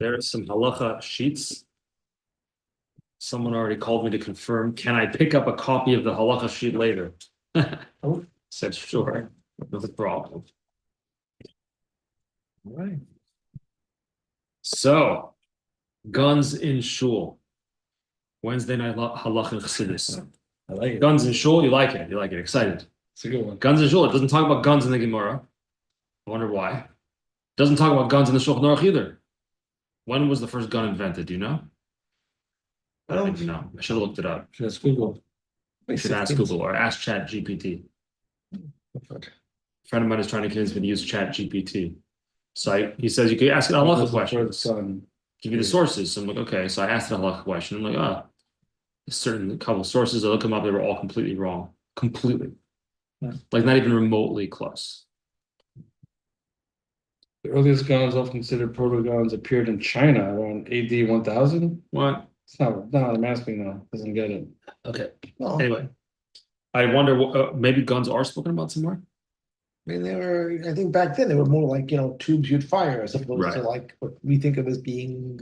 There are some halacha sheets. Someone already called me to confirm. Can I pick up a copy of the halacha sheet later? Said sure, no problem. All right. So, guns in shul. Wednesday night halacha and Chassidus. I like it. Guns in shul, you like it. You like it. Excited. It's a good one. Guns in shul. It doesn't talk about guns in the Gemara. I wonder why. It doesn't talk about guns in the Shulchan Aruch either. When was the first gun invented? Do you know? I don't even know. I should have looked it up. Should ask Google. I should ask Google or ask Chat GPT. A friend of mine is trying to convince me to use Chat GPT. So he says you can ask it a halacha question. Give you the sources. So I'm like, okay. So I asked it a halacha question. I'm like, a certain couple of sources. I look them up. They were all completely wrong. Completely. Yeah. Like not even remotely close. The earliest guns, often considered proto-guns, appeared in China around AD 1000. What? It's not, no, I'm asking now. Doesn't get it. Okay. Well, Anyway, I wonder maybe guns are spoken about somewhere. I mean, they were, I think back then they were more like, tubes you'd fire as opposed to Right. like what we think of as being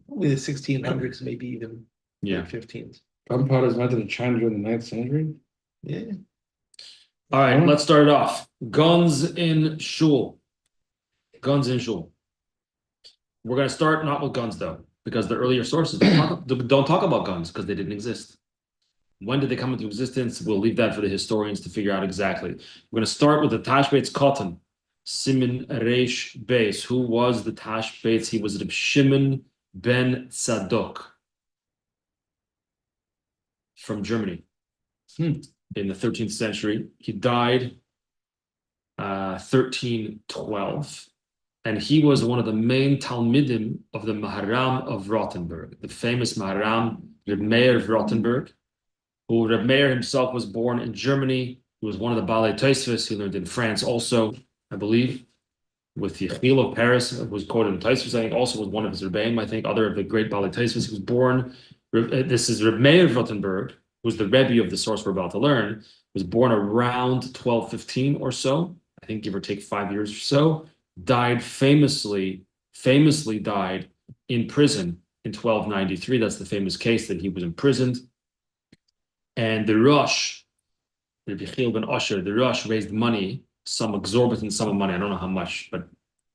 probably the 1600s, maybe even Yeah. 15s. Gunpowder was invented in China during the 9th century. Yeah. All right, let's start it off. Guns in shul. Guns in shul. We're going to start not with guns, though, because the earlier sources don't talk about guns because they didn't exist. When did they come into existence? We'll leave that for the historians to figure out exactly. We're going to start with the Tashbeitz Katan, Simin Reish Beis. Who was the Tashbeitz? He was Reb Shimon ben Tzadok from Germany in the 13th century. He died 1312. And he was one of the main Talmidim of the Maharam of Rothenburg, the famous Maharam, Reb Meir of Rothenburg, who Reb Meir himself was born in Germany. He was one of the Balei Tosfos. He learned in France also, I believe, with the Chil of Paris, who was quoted in Tosfos, I think also was one of his Rebbeim, I think, other of the great Balei Tosfos. He was born, this is Reb Meir of Rothenburg, who was the Rebbe of the source we're about to learn, was born around 1215 or so, I think give or take 5 years or so. Died famously died in prison in 1293. That's the famous case that he was imprisoned. And the Rosh, the Yechiel ben Osher, the Rosh raised money, some exorbitant sum of money. I don't know how much, but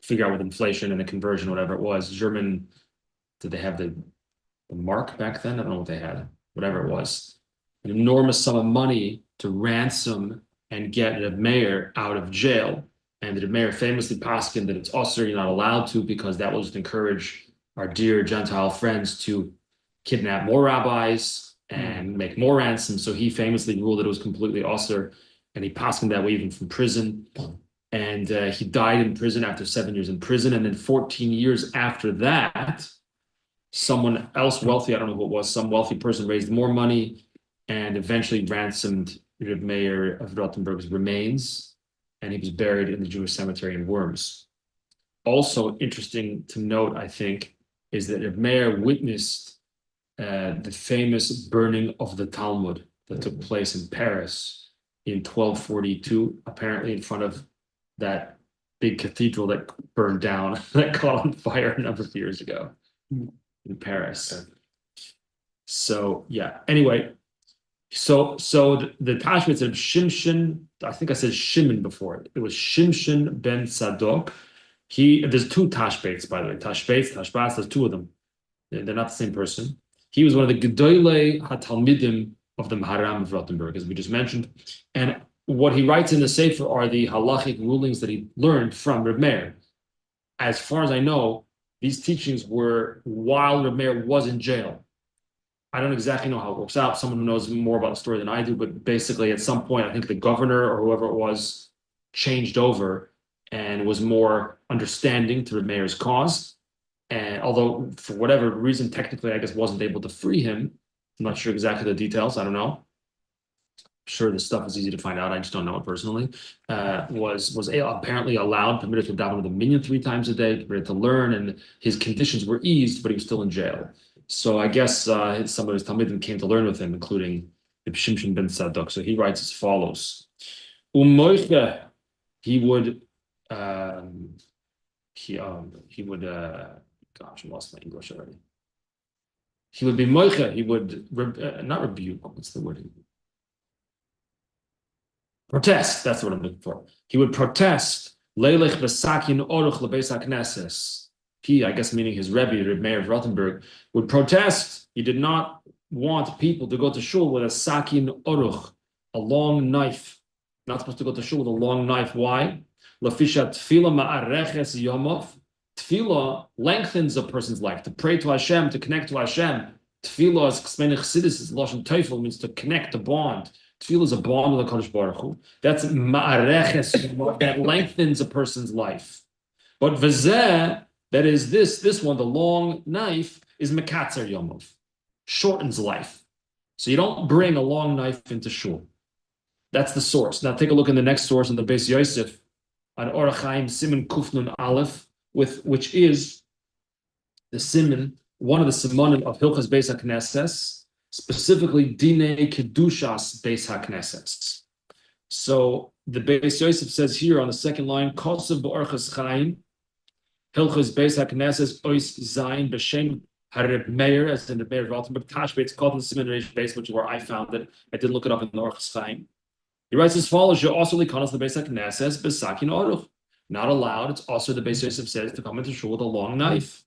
figure out with inflation and the conversion, whatever it was. German, did they have the mark back then? I don't know what they had, whatever it was. An enormous sum of money to ransom and get Reb Meir out of jail. And the mayor famously paskined that it's usher, you're not allowed to, because that will just encourage our dear Gentile friends to kidnap more rabbis and make more ransoms. So he famously ruled that it was completely usher, and he paskined that way even from prison. And he died in prison after 7 years in prison. And then 14 years after that, someone else wealthy, I don't know who it was, some wealthy person raised more money and eventually ransomed Reb Meir of Rothenburg's remains. And he was buried in the Jewish cemetery in Worms. Also interesting to note, I think, is that Reb Meir witnessed the famous burning of the Talmud that took place in Paris in 1242, apparently in front of that big cathedral that burned down, that caught on fire a number of years ago in Paris. So, yeah, anyway. So the Tashbeitz of Shimshon, I think I said Shimon before. It was Shimshon ben Tzadok. There's two Tashbeitz, by the way. Tashbeitz, Tashbas, there's two of them. They're not the same person. He was one of the Gedolei HaTalmidim of the Maharam of Rothenburg, as we just mentioned. And what he writes in the Sefer are the halachic rulings that he learned from Reb Meir. As far as I know, these teachings were while Reb Meir was in jail. I don't exactly know how it works out. Someone who knows more about the story than I do, but basically at some point, I think the governor or whoever it was changed over and was more understanding to the mayor's cause. And although for whatever reason, technically, I guess wasn't able to free him. I'm not sure exactly the details. I don't know. I'm sure this stuff is easy to find out. I just don't know it personally. Was apparently allowed, permitted to daven with a minyan 3 times a day, permitted to learn, and his conditions were eased, but he was still in jail. So I guess some of his Talmidim came to learn with him, including Shimshon ben Tzadok. So he writes as follows: Umoiche, he would gosh, I lost my English already. He would be moicha. He would not rebuke. What's the word? Protest. That's what I'm looking for. He would protest. Leilech besakin oruch lebeis hakneses. He, I guess, meaning his Rebbe, Reb Meir of Rothenburg, would protest. He did not want people to go to shul with a sakin oruch, a long knife. Not supposed to go to shul with a long knife. Why? Lafisha tefillah ma'areches yomov. Tefillah lengthens a person's life. To pray to Hashem, to connect to Hashem. Tefillah is Chassidus, is lashon teifel, means to connect, to bond. Tefillah is a bond with the Kadosh Baruch Hu. That's ma'areches, that lengthens a person's life. But v'zeh, that is this one, the long knife, is mekatzer yomov, shortens life. So you don't bring a long knife into shul. That's the source. Now take a look in the next source in the Beis Yosef, on Orach Chaim Siman Kufnun Aleph, which is the siman, one of the simonim of Hilchas Beis HaKnesses, specifically Dinei Kedushas Beis HaKnesses. So the Beis Yosef says here on the second line, Kosev B'Orchas Chaim, Hilchas Beis HaKnesses Ois Zayin B'Shem Hareb Meir, as in the Meir of Rothenburg, Tashbe, it's called in the Siman Reish Beis, which is where I found it. I did look it up in the Orchas Chaim. He writes as follows: "You also likanos the Beis HaKnesses b'sakin oruch." Not allowed. It's also the Beis Yosef says to come into shul with a long knife.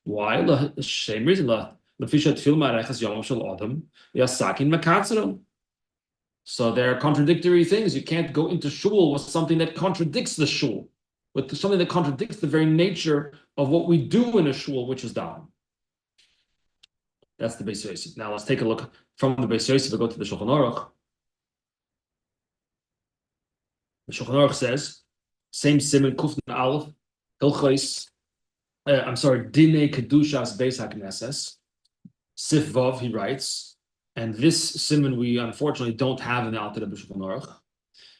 Why? The same reason. Lefisha tefillah ma'arechas yom shel adam yasakin mekatzero. So there are contradictory things. You can't go into shul with something that contradicts the shul, with something that contradicts the very nature of what we do in a shul, which is daven. That's the Beis Yosef. Now let's take a look from the Beis Yosef and go to the Shulchan Aruch. The Shulchan Aruch says, same siman kufn aleph, hilchos, dinei kedushas beis hakneses, sif vav, he writes, and this siman we unfortunately don't have in the Alter Rebbe Shulchan Aruch.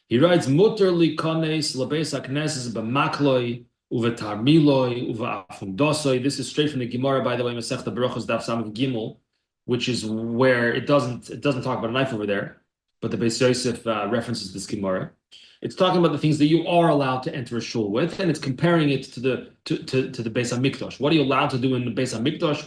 He writes, muter likones lebeis hakneses b'makloi uvetarmiloi uve'afundosoi. This is straight from the Gemara, by the way, Masechta Berachos Daf Samach Gimel, which is where it doesn't talk about a knife over there, but the Beis Yosef references this Gemara. It's talking about the things that you are allowed to enter a shul with, and it's comparing it to the Beis HaMikdash. What are you allowed to do in the Beis HaMikdash?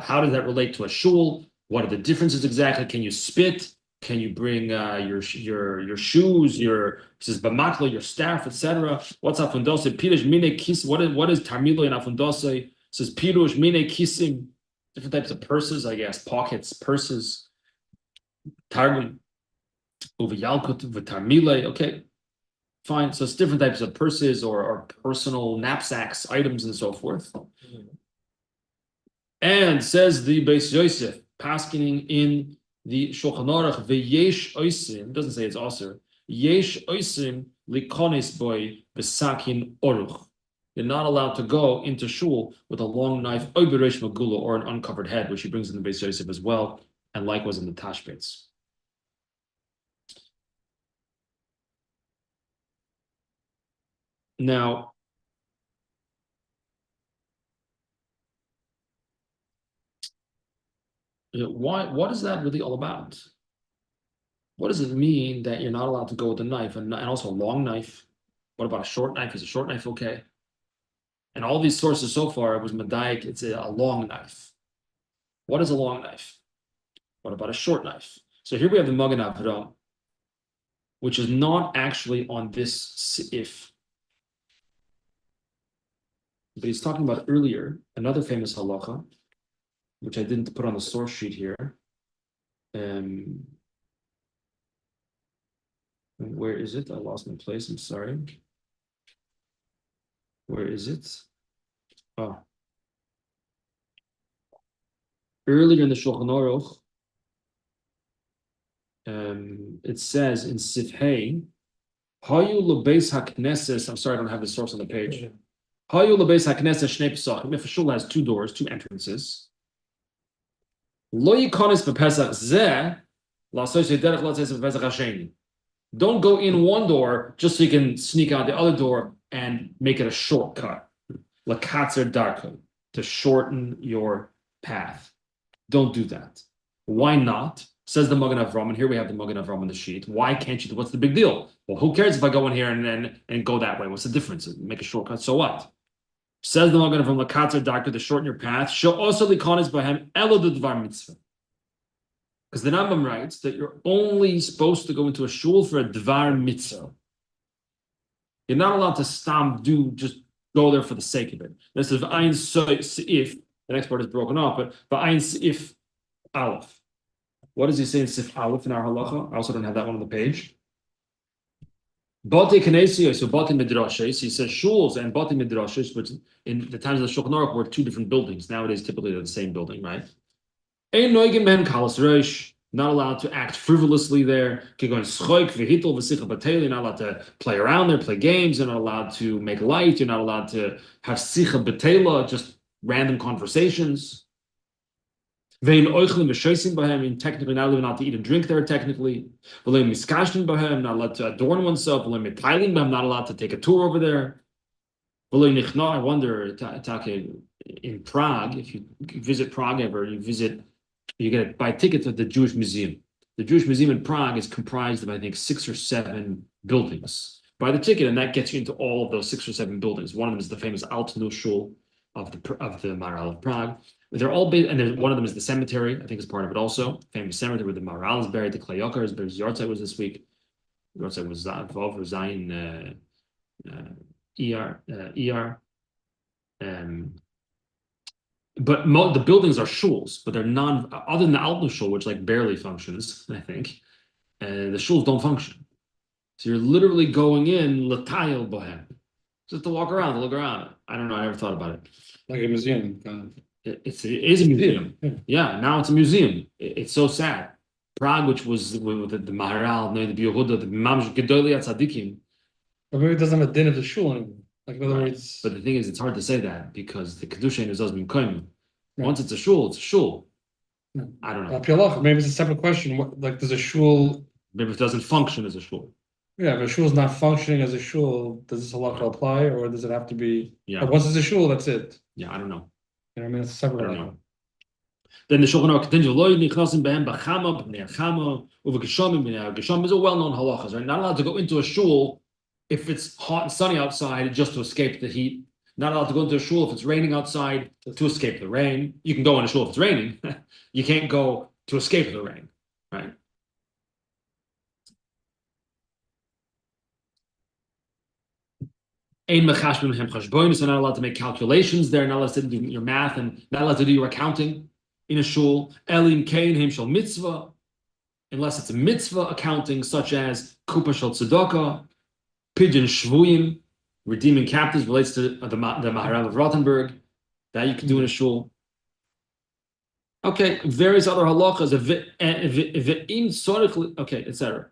How does that relate to a shul? What are the differences exactly? Can you spit? Can you bring your shoes? It says b'makla, your staff, etc. What's afundose? Pirush mine kis. What is tarmilo and afundose? It says pirush mine kisim. Different types of purses, I guess, pockets, purses. Targum. Uvayalkut v'tarmile. Okay, fine. So it's different types of purses or personal knapsacks, items, and so forth. And says the Beis Yosef, paskening in the Shulchan Aruch, v'yesh oisim, doesn't say it's also, yesh oisim likonis boy v'sakin oruch. You're not allowed to go into shul with a long knife, oiberesh magula, or an uncovered head, which he brings in the Beis Yosef as well, and likewise in the Tashbetz. Now, what is that really all about? What does it mean that you're not allowed to go with a knife and also a long knife? What about a short knife? Is a short knife okay? And all these sources so far, it was Medayik, it's a long knife. What is a long knife? What about a short knife? So here we have the Magen Avraham, which is not actually on this Seif. But he's talking about earlier, another famous halacha, which I didn't put on the source sheet here. Where is it? I lost my place. I'm sorry. Where is it? Oh. Earlier in the Shulchan Aruch, it says in Sifhei, Hayu lebeis hakneses. I'm sorry, I don't have the source on the page. Hayu lebeis hakneses shnei pesachim. If a shul has two doors, two entrances, lo yikonis b'pesach zeh la'asosei derech la'asosei b'pesach hasheni. Don't go in one door just so you can sneak out the other door and make it a shortcut. Lakatzer darko, to shorten your path. Don't do that. Why not? Says the Magen Avraham, and here we have the Magen Avraham on the sheet. Why can't you? What's the big deal? Well, who cares if I go in here and go that way? What's the difference? Make a shortcut, so what? Says the Magen from Lakatzer Doctor to shorten your path. Show also likonis by him elo the dvar mitzvah. Because the Rambam writes that you're only supposed to go into a shul for a dvar mitzvah. You're not allowed to just go there for the sake of it. This is Ayin Seif. The next part is broken off, but Ayin Seif Aleph. What does he say in Seif Aleph in our halacha? I also don't have that one on the page. Bati Knesiyos, so Bati Midrashes, he says shuls and Bati Midrashes, which in the times of the Shulchan Aruch were two different buildings. Nowadays, typically they're the same building, right? Ein noigim ben kalas rosh, not allowed to act frivolously there. Kigon schoik v'hitel v'sicha bateli, you're not allowed to play around there, play games. You're not allowed to make light. You're not allowed to have sicha batela, just random conversations. Vein oichlim v'shoisim b'hem, technically not allowed to eat and drink there. Technically, v'leim miskashtin b'hem, not allowed to adorn oneself. V'leim mitailing b'hem, not allowed to take a tour over there. V'leim nichna. I wonder, in Prague, if you visit Prague ever, you get to buy tickets at the Jewish Museum. The Jewish Museum in Prague is comprised of, I think, 6 or 7 buildings. Buy the ticket, and that gets you into all of those 6 or 7 buildings. One of them is the famous Altnu Shul of the Maharal of Prague. They're all based, and one of them is the cemetery. I think is part of it also. Famous cemetery where the Maharal is buried. The Klayokar is buried. Yortzeit was this week. Yortzeit was Vov or Zayin ER. But the buildings are shuls, but they're other than the Altnu Shul, which like barely functions, I think. The shuls don't function. So you're literally going in latayel bohem, just to walk around, to look around. I don't know. I never thought about it. Like a museum. It is a museum. Yeah, now it's a museum. It's so sad. Prague, which was with the Maharal, the Yehuda, the Mamsh Gedolei Tzadikim. But maybe it doesn't have a din of the shul anymore. Like in other words. But the thing is, it's hard to say that because the kedusha is Zazmin Koim. Once it's a shul, it's a shul. I don't know. Maybe it's a separate question. Like, does a shul? Maybe it doesn't function as a shul. Yeah, but a shul is not functioning as a shul. Does this halacha apply, or does it have to be? Yeah. Like once it's a shul, that's it. Yeah, I don't know. You know what I mean? It's a separate. I don't know. Then the Shulchan Aruch continues. Lo nichnasim behem b'chama b'nei chama u'v'geshamim b'nei geshamim is a well-known halachas, right? Not allowed to go into a shul if it's hot and sunny outside just to escape the heat. Not allowed to go into a shul if it's raining outside to escape the rain. You can go in a shul if it's raining. You can't go to escape the rain, right? Ein mechashbim hem chashbonis, are not allowed to make calculations there, not allowed to do your math, and not allowed to do your accounting in a shul. Elim kein hem shel mitzvah, unless it's a mitzvah accounting, such as kupa shel tzedakah, pidyon shvuyim, redeeming captives, relates to the Maharam of Rothenburg, that you can do in a shul. Okay, various other halachas, okay, etc.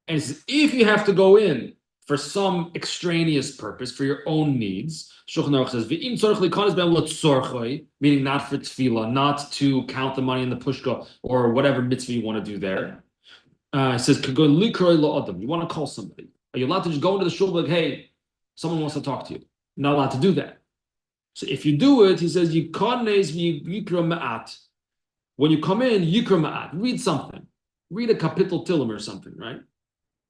And if you have to go in for some extraneous purpose, for your own needs, Shulchan Aruch says, meaning not for tefillah, not to count the money in the pushka, or whatever mitzvah you want to do there. It says, you want to call somebody. Are you allowed to just go into the shul like, hey, someone wants to talk to you? You're not allowed to do that. So if you do it, he says, when you come in, yikra ma'at, read something. Read a kapitel tilim or something, right?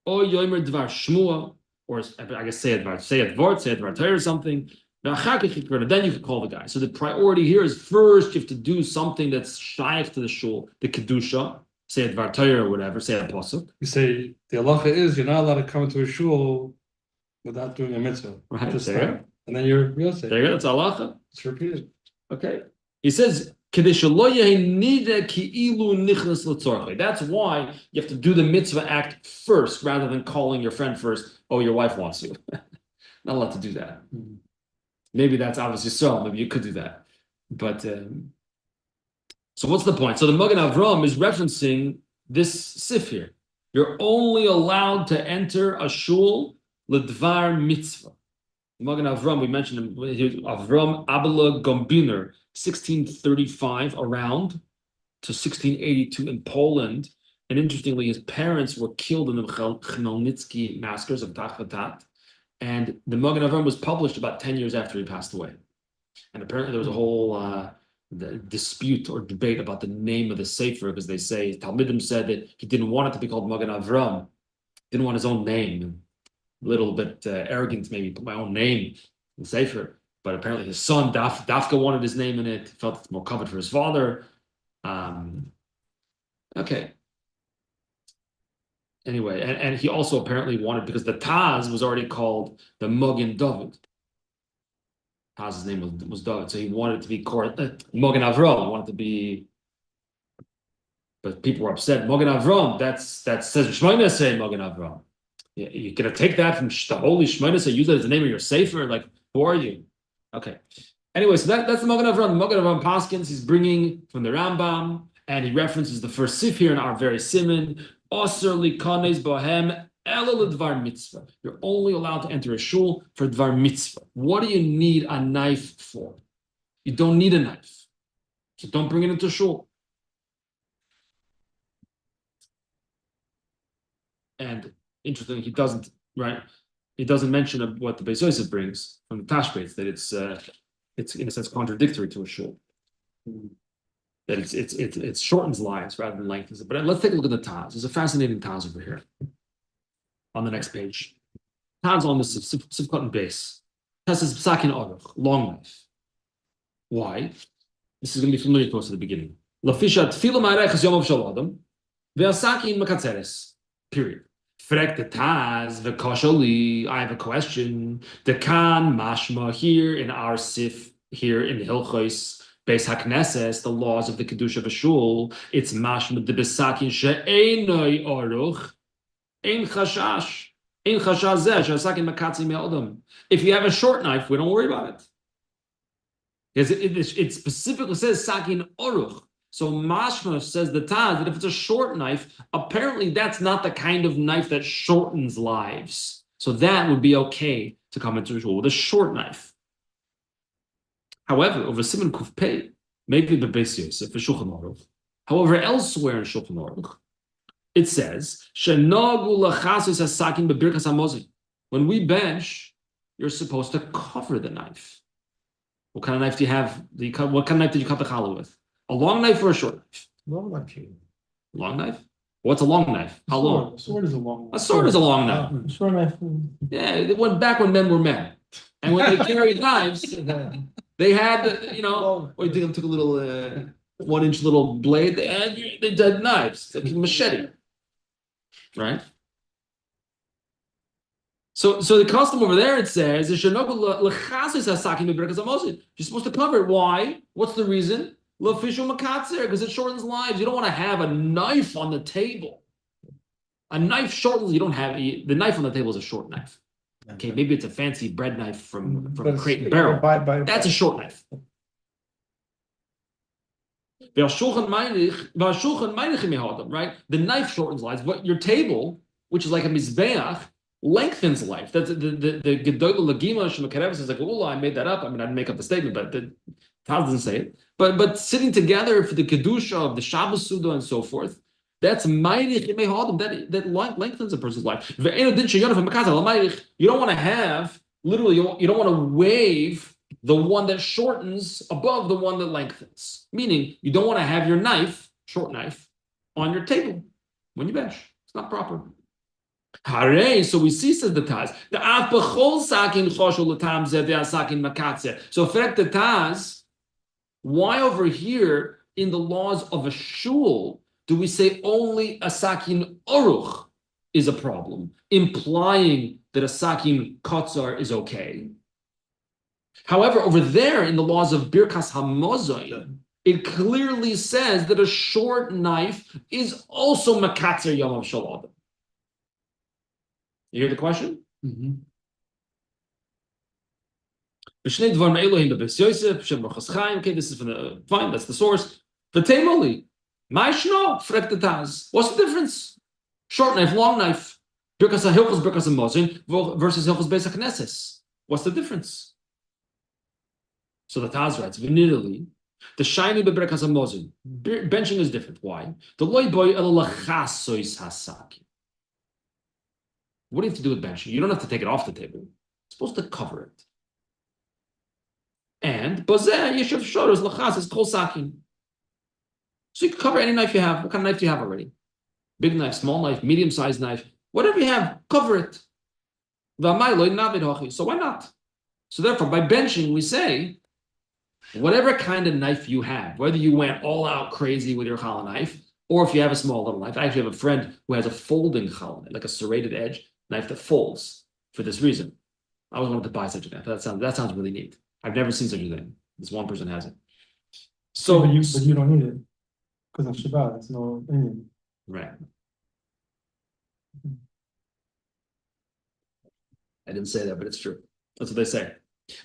Or yomer dvar shmua, or I guess say it dvar Torah or something. Then you can call the guy. So the priority here is first you have to do something that's shaykh to the shul, the kedusha, say a dvar Torah or whatever, say a pasuk. You say the halacha is you're not allowed to come into a shul without doing a mitzvah. Right, just there. And then you're real safe. There you go, that's halacha. It's repeated. Okay. He says, that's why you have to do the mitzvah act first rather than calling your friend first. Oh, your wife wants you. Not allowed to do that. Mm-hmm. Maybe that's obviously so. Maybe you could do that. But so what's the point? So the Magen Avram is referencing this sif here. You're only allowed to enter a shul ledvar mitzvah. Magen Avram, we mentioned him, Avram Abela Gombiner, 1635 around to 1682 in Poland. And interestingly, his parents were killed in the Chmelnytsky massacres of Tachvatat. And the Magen Avram was published about 10 years after he passed away. And apparently there was a whole dispute or debate about the name of the Sefer, because they say, Talmidim said that he didn't want it to be called Magen Avram, didn't want his own name. A little bit arrogant, maybe, put my own name in Sefer, but apparently his son Dafka wanted his name in it. He felt it's more covered for his father. Okay. Anyway, and he also apparently wanted, because the Taz was already called the Mogen David. Taz's name was David, so he wanted it to be Mogen Avram. Wanted to be, but people were upset. Mogen Avram. That says Shmoyne say Mogen Avram. You're gonna take that from the holy Shmoyne say, use it as the name of your sefer. Like, who are you? Okay. Anyway, so that's the Mogen Avram. The Mogen Avram Paskins, he's bringing from the Rambam, and he references the first sif here in our very siman. Osir likanes bohem ela ledvar mitzvah. You're only allowed to enter a shul for dvar mitzvah. What do you need a knife for? You don't need a knife, so don't bring it into shul. And interestingly, he doesn't mention what the Beis Yosef brings from the Tashbetz, that it's in a sense contradictory to a shul. That it shortens lives rather than lengthens it. But let's take a look at the Taz. There's a fascinating Taz over here on the next page. Taz on the Sivkot base. Taz says Psakin Aruch, long knife. Why? This is going to be familiar to us at the beginning. Lafisha Tfilu Ma'arechas Yom Shalom Ve'asakin Makatzeres. Period. Frek the Taz V'Koshali. I have a question. The Kan Mashma here in our Sif here in Hilchos. Beis HaKnesses, the laws of the Kedusha of a Shul, it's mashma de besakin she'enoi oruch, ein chashash zeh, she'asakin makatzi me'odam. If you have a short knife, we don't worry about it. Because it specifically says sakin oruch. So mashma says the Taz that if it's a short knife, apparently that's not the kind of knife that shortens lives. So that would be okay to come into a shul with a short knife. However, over Simon Kuf Pei, maybe the Beis Yosef for Shulchan Aruch. However, elsewhere in Shulchan Aruch, it says shenagu lachasus hasakin bebirkas hamozin. When we bench, you're supposed to cover the knife. What kind of knife do you have? What kind of knife did you cut the challah with? A long knife or a short knife? Long knife. Long knife? What's a long knife? How long? A sword is a long knife. A sword is a long knife. Short knife. Yeah, it went back when men were men, and when they carried knives. They had, or you think them took a little 1-inch little blade. They did knives, like a machete, right? So the custom over there, it says you're supposed to cover it. Why? What's the reason? Because it shortens lives. You don't want to have a knife on the table. A knife shortens. You don't have the knife on the table is a short knife. Okay, maybe it's a fancy bread knife from Crate and Barrel. That's a short knife. Right? The knife shortens lives, but your table, which is like a mizbeach, lengthens life. That's the Gedolah Lagima Shemakarev says like, oh, I made that up. I mean, I didn't make up the statement, but the Taz doesn't say it. But sitting together for the Kedusha of the Shabbos Suda and so forth, that's that lengthens a person's life. You don't want to have, literally, you don't want to wave the one that shortens above the one that lengthens. Meaning, you don't want to have your knife, short knife, on your table when you bench. It's not proper. Hare, so we see, says the Taz, so fact the Taz, why over here in the laws of a shul do we say only a sakin oruch is a problem, implying that a sakin kotzar is okay? However, over there in the laws of birkas hamozon, it clearly says that a short knife is also makatzer yom shalom. You hear the question? Mm-hmm. Okay, this is from the fine. That's the source. The Tamoli. Maishno, frek the Taz. What's the difference? Short knife, long knife. Birkas HaHilchos, Birkas HaMozin versus Hilchos Beis HaKnesses. What's the difference? So the Taz writes, Vinidally, the shiny Birkas HaMozin. Benching is different. Why? The loy boy elachasois hasaki. What do you have to do with benching? You don't have to take it off the table. You're supposed to cover it. And bazeh yeshav shoros lachas is kol sakin. So you can cover any knife you have. What kind of knife do you have already? Big knife, small knife, medium-sized knife, whatever you have, cover it. So why not? So therefore, by benching, we say, whatever kind of knife you have, whether you went all out crazy with your challah knife, or if you have a small little knife. I actually have a friend who has a folding challah knife, like a serrated edge knife that folds for this reason. I always wanted to buy such a knife. That sounds really neat. I've never seen such a thing. This one person has it. So, but you don't need it because of Shabbat. It's no Indian. right. I didn't say that, but it's true. That's what they say.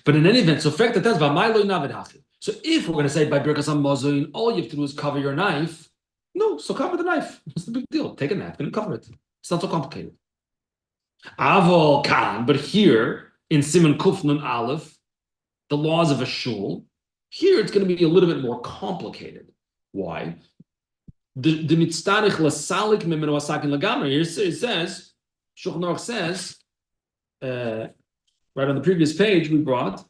But in any event, so fact that that's v'mailo navid hafi. So if we're going to say by birkas hamazon, all you have to do is cover your knife. No, so cover the knife. What's the big deal? Take a napkin and cover it. It's not so complicated. Aval kan, but here in Siman Kuf Nun Aleph, the laws of a shul, here it's going to be a little bit more complicated. Why? The mitzdarich lasalik mimenu asakin lagamar. Here it says, Shulchan Aruch says, right on the previous page we brought,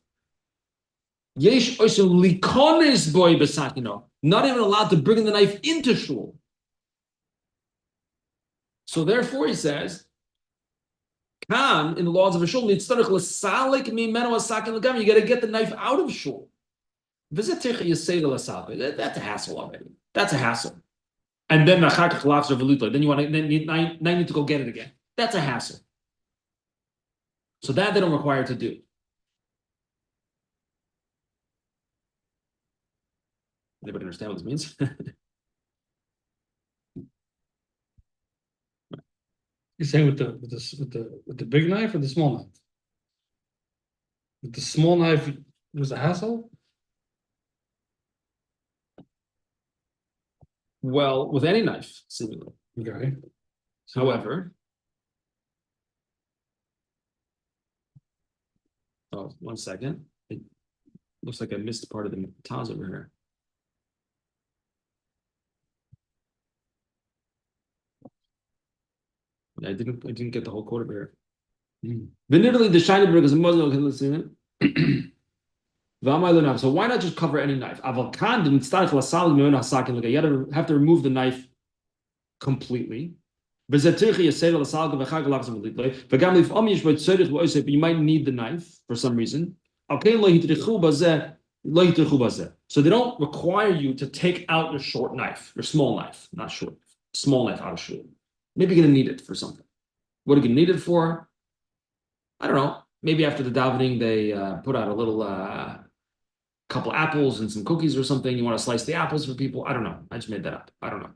yesh oisem likones boy besakino. Not even allowed to bring the knife into shul. So therefore, he says, Kan in the laws of a shul, you got to get the knife out of shul. That's a hassle already. That's a hassle. And then then you need to go get it again. That's a hassle. So that they don't require to do. Anybody understand what this means? You're saying with the big knife or the small knife? With the small knife, it was a hassle? Well, with any knife, seemingly. Okay. However, oh, 1 second. It looks like I missed part of the Taz over here. I didn't get the whole quote over here. Literally, the shiny brick is a Muslim. Okay, let's see it. So why not just cover any knife? You have to remove the knife completely. But you might need the knife for some reason. So they don't require you to take out your short knife, your small knife, not short, small knife out of shul. Maybe you're going to need it for something. What are you going to need it for? I don't know. Maybe after the davening, they put out a little couple apples and some cookies or something. You want to slice the apples for people? I don't know. I just made that up. I don't know.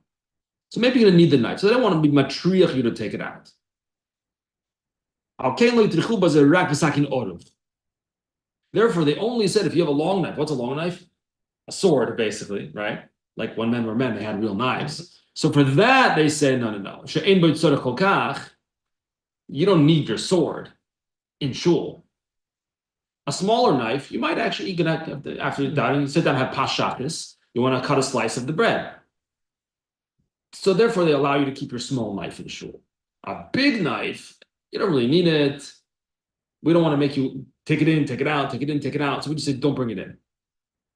So maybe you're going to need the knife. So they don't want to be matriach you to take it out. Therefore, they only said if you have a long knife. What's a long knife? A sword, basically, right? Like when men were men, they had real knives. So for that, they say, no. You don't need your sword in shul. A smaller knife, you might actually, after you're done, you sit down and have pashakis, you want to cut a slice of the bread. So therefore, they allow you to keep your small knife in shul. A big knife, you don't really need it. We don't want to make you take it in, take it out, take it in, take it out. So we just say, don't bring it in.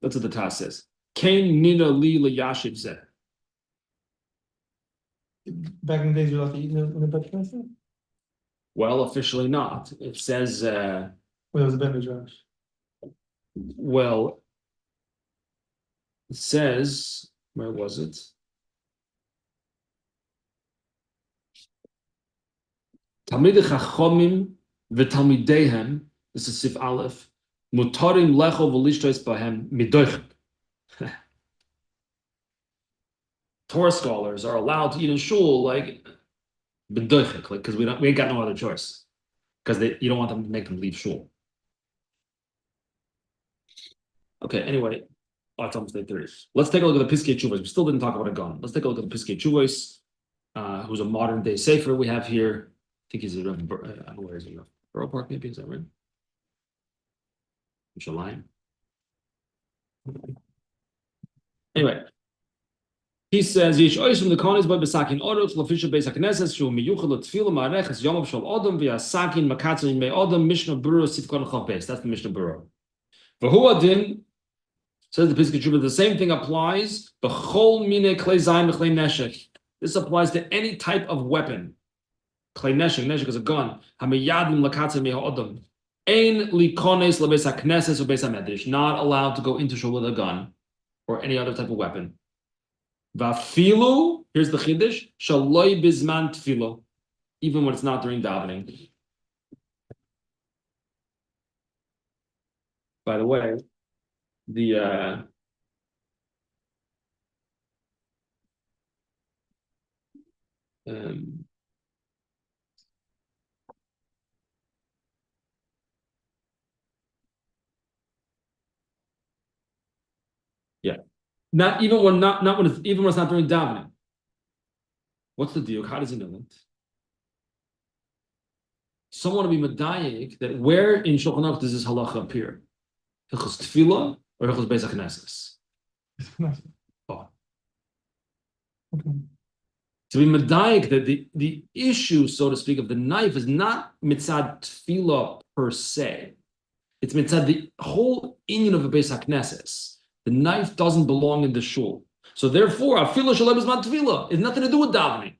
That's what the Taz says. Kain nina li liyashiv zeh. Back in the days, you allowed to eat in the bed knesset? Well, officially not. It says, Well, it was a bed midrash. well, it says, where was it? Talmidei Chachomim v'talmideihem, this is Sif Aleph, mutarim lecho v'lishtois bahem midoichem. Torah scholars are allowed to eat in shul like b'doichik, like because we ain't got no other choice, because you don't want them to make them leave shul. Okay, anyway, it's almost 8:30. Let's take a look at the Piskei Teshuvos. We still didn't talk about a gun. Let's take a look at the Piskei Teshuvos, who's a modern day sefer we have here. I think he's where is he? Borough Park, maybe, is that right? Shalim. Anyway, he says, "Yish oishim lekonis by besakin oruch lofisha beisak neses shu miyuchel tefila mareches yomav shal odom via sakin makatzin me odom Mishnah Berurah Sifkon Chav Beis." That's the Mishnah Berurah. V'hu adin, says the Piskei Teshuvos, the same thing applies. B'chol mine klei zayin v'klei neshek. This applies to any type of weapon. Klei neshek, neshek is a gun. Hamiyadim lakatzin me odom. Ein likones lebeis hakneses or beis hamedrash, not allowed to go into shul with a gun or any other type of weapon. Vafilu, here's the chiddush, shaloi bizman tefilo, even when it's not during davening. By the way, the um, yeah, not even when not when it's even when it's not during davening. What's the deal? How does he know that? Someone to be medayik that where in Shulchan Aruch does this halacha appear? Hilchos tefillah or hilchos beis hakneses? Oh. Okay. To be medayik that the issue, so to speak, of the knife is not mitzad tefillah per se. It's mitzad the whole inyan of a beis hakneses. The knife doesn't belong in the shul. So therefore, afilu shalem is not tefillah. It's nothing to do with davening.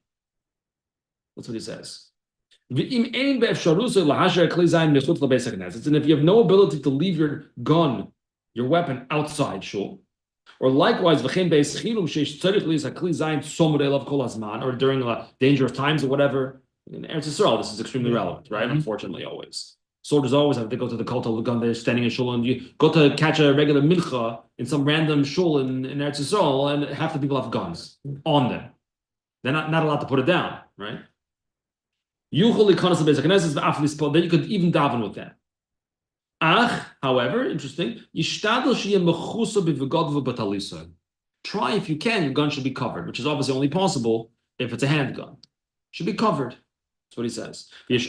That's what he says. And if you have no ability to leave your gun, your weapon outside shul, or likewise, or during dangerous times or whatever, in Eretz Yisrael, this is extremely relevant, right? Unfortunately, always. Soldiers always have to go to the kotel, the gun, they're standing in shul, and you go to catch a regular mincha in some random shul in Eretz Yisrael, and half the people have guns on them. They're not allowed to put it down, right? Then you could even daven with them. However, interesting. Try if you can, your gun should be covered, which is obviously only possible if it's a handgun. Should be covered. That's what he says. If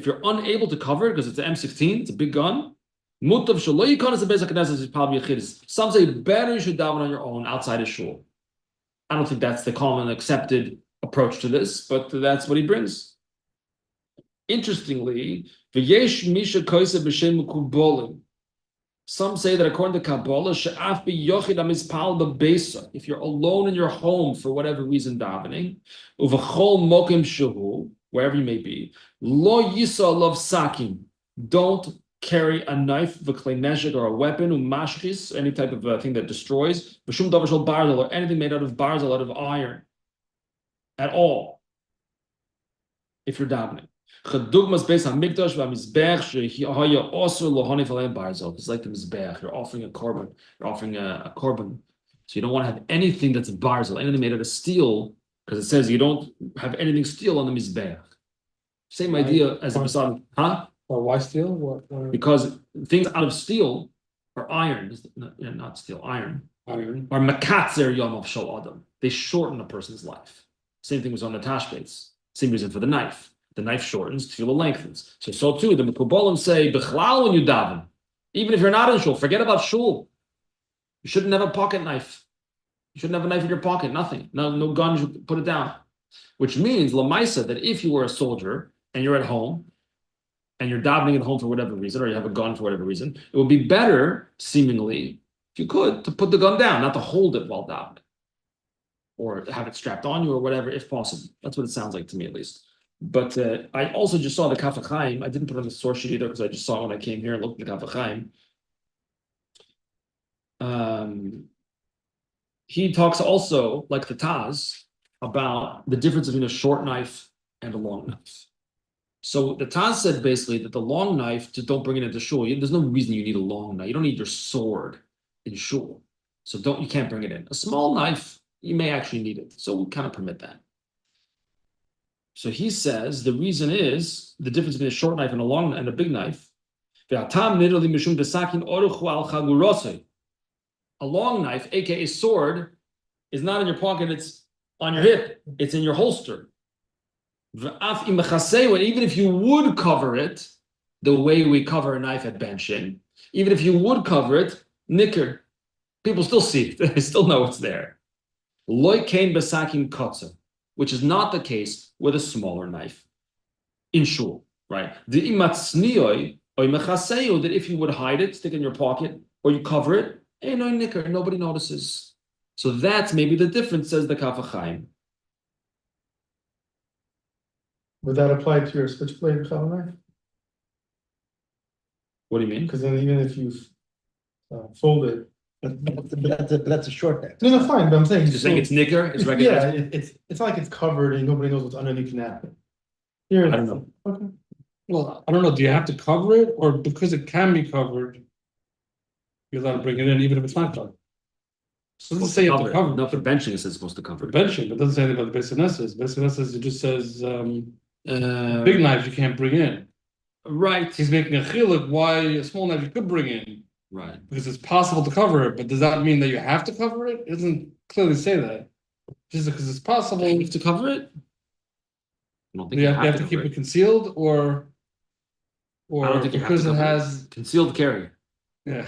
you're unable to cover it because it's an M16, it's a big gun. Some say better you should daven on your own outside of shul. I don't think that's the common accepted approach to this, but that's what he brings. Interestingly, some say that according to Kabbalah, if you're alone in your home for whatever reason davening, wherever you may be, lo yisa love sakim, don't carry a knife, or a weapon, any type of thing that destroys, or anything made out of barzel, out of iron, at all, if you're davening. It's like the mizbeach. You're offering a korban. You're offering a korban. So you don't want to have anything that's barzel, anything made out of steel, because it says you don't have anything steel on the mizbeach. Same idea as a masad, huh? Or why steel? What? Because things out of steel or iron, not steel, iron, are makatzer yom of shal adam. They shorten a person's life. Same thing was on the tashbets. Same reason for the knife. The knife shortens, tefillah lengthens. So too, the Mekubalim say, Bechlal when you daven, even if you're not in shul, forget about shul. You shouldn't have a pocket knife. You shouldn't have a knife in your pocket, nothing. No gun, you should put it down. Which means, Lamaisa, that if you were a soldier and you're at home, and you're davening at home for whatever reason, or you have a gun for whatever reason, it would be better, seemingly, if you could, to put the gun down, not to hold it while davening. Or have it strapped on you or whatever, if possible. That's what it sounds like to me, at least. But I also just saw the Kaf HaChaim. I didn't put it on the source sheet either because I just saw it when I came here and looked at the Kaf HaChaim. He talks also, like the Taz, about the difference between a short knife and a long knife. So the Taz said basically that the long knife, just don't bring it into shul. There's no reason you need a long knife. You don't need your sword in shul. So you can't bring it in. A small knife, you may actually need it. So we kind of permit that. So he says the reason is the difference between a short knife and a big knife. A long knife, aka sword, is not in your pocket, it's on your hip, it's in your holster. Even if you would cover it the way we cover a knife at benching, even if you would cover it, nicker, people still see it, they still know it's there. Which is not the case with a smaller knife in shul, right? The imatsniyoi or that if you would hide it, stick it in your pocket, or you cover it, no nicker, nobody notices. So that's maybe the difference, says the Kaf HaChaim. Would that apply to your switchblade challah knife? What do you mean? Because then even if you fold it, but that's a short knife. no, fine, but I'm saying. You're saying it's knicker, it's Yeah, recognizable? it's not like it's covered and nobody knows what's underneath the napkin. Here, I don't know. Okay. Well, I don't know, do you have to cover it, or because it can be covered? You're allowed to bring it in even if it's not covered? So it doesn't say you have to cover. No, for benching, it says it's supposed to cover For it. benching, but it doesn't say anything about the basic necessities. Basic necessities, it just says, Uh, big knives you can't bring in. Right. He's making a chiluk why a small knife you could bring in, Right. because it's possible to cover it, but does that mean that you have to cover it? It doesn't clearly say that. Just because it's possible, You have to cover it? I don't think you have to cover keep it. it concealed, or I don't think you have because to it cover has, Concealed carry. yeah.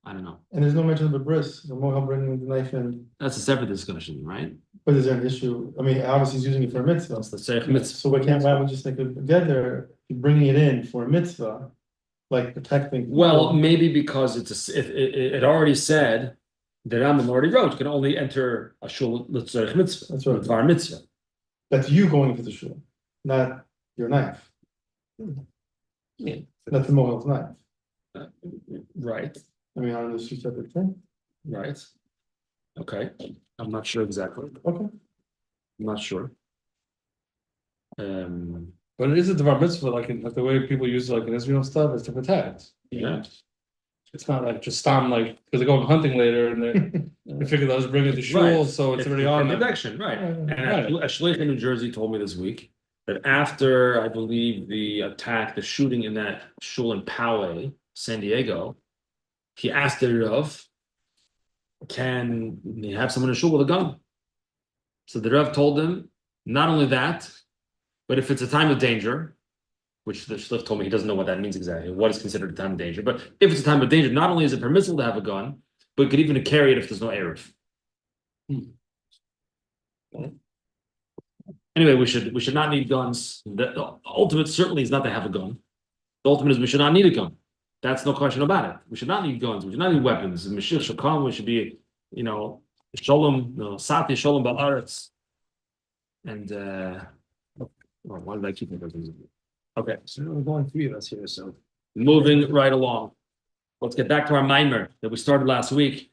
I don't know. And there's no mention of a bris, the mohel bringing the knife in, That's a separate discussion, right? but is there an issue? I mean, obviously he's using it for a mitzvah. That's the Seich mitzvah. So why would you just like together, bringing it in for a mitzvah, like protecting? Well, maybe because it already said the Rambam already wrote you can only enter a shul l'tzorech mitzvah. That's right. Bar mitzvah. That's you going into the shul, not your knife. Yeah. Not the mohel's knife. Right. I mean, are those two separate things? Right. Okay. I'm not sure exactly. Okay. I'm not sure. But it is a devar mitzvah, like the way people use it, like in Israel stuff, is to protect. Yeah. It's not like just stam, like, because they're going hunting later and they figure they'll just bring it to shul, Right. so it's already on them. protection, right? And Right. a shliach in New Jersey told me this week that after I believe the attack, the shooting in that shul in Poway, San Diego, he asked the Rav, can he have someone in shul with a gun? So the Rav told him, not only that, but if it's a time of danger, which the shliach told me he doesn't know what that means exactly, what is considered a time of danger, but if it's a time of danger, not only is it permissible to have a gun, but you could even carry it if there's no eruv. Anyway, we should not need guns. The ultimate certainly is not to have a gun. The ultimate is we should not need a gun. That's no question about it. We should not need guns. We should not need weapons. Mashiach shall come. We should be, shalom, sati shalom ba'aretz. And why did I keep it? Okay, so we're going 3 of us here. So moving right along. Let's get back to our mimer that we started last week.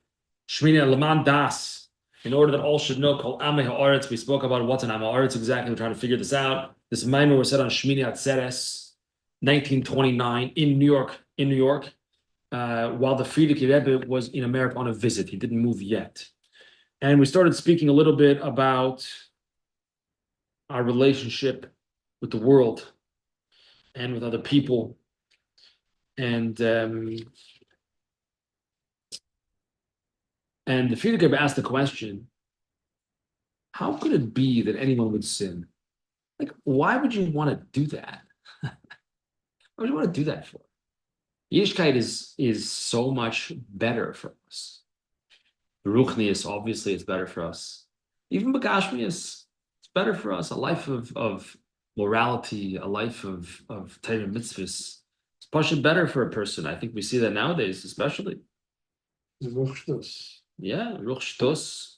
Shmini Lema'an das. In order that all should know, called Amei Ha'aretz. We spoke about what's an Amei Ha'aretz exactly. We're trying to figure this out. This mimer was said on Shmini Atzeres, 1929, in New York, while the Frierdiker Rebbe was in America on a visit. He didn't move yet. And we started speaking a little bit about our relationship with the world and with other people. And the Frierdiker Rebbe asked the question, how could it be that anyone would sin? Like, why would you want to do that? Why would you want to do that for? Yiddishkeit is so much better for us. Ruchnius, obviously, it's better for us. Even Begashmius, it's better for us. A life of morality, a life of Torah mitzvahs. It's much better for a person. I think we see that nowadays, especially. Yeah, ruch shtus.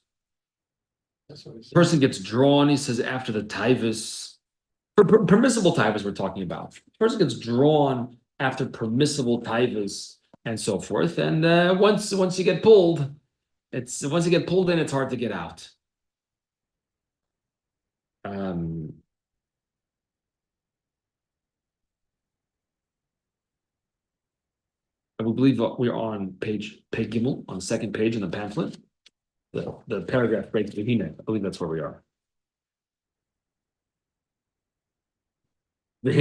Person gets drawn, he says, after the taivas. Permissible taivas we're talking about. Person gets drawn after permissible taivas and so forth. And once you get pulled, in, it's hard to get out. I believe we're on page Gimel, on the second page in the pamphlet. The paragraph breaks Vehine. I believe that's where we are. The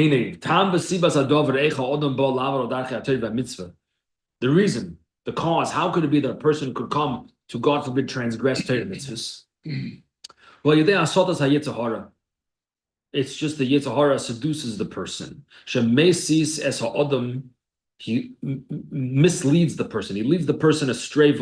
reason, the cause, how could it be that a person could come to, God forbid, transgress Torah mitzvahs? Well, it's just the Yetzer Hara seduces the person. He misleads the person. He leads the person astray. This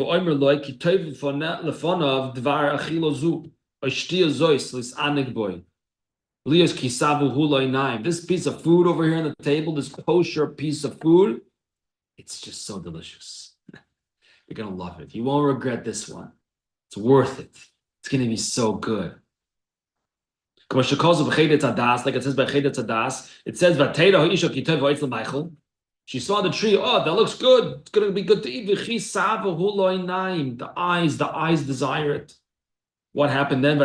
piece of food over here on the table, this kosher piece of food, it's just so delicious. You're going to love it. You won't regret this one. It's worth it. It's going to be so good. Like it says by Chedet Adas, it says Vatera Ha'isha Kitov V'Oitz L'Meichel. She saw the tree. Oh, that looks good. It's going to be good to eat. The eyes desire it. What happened then?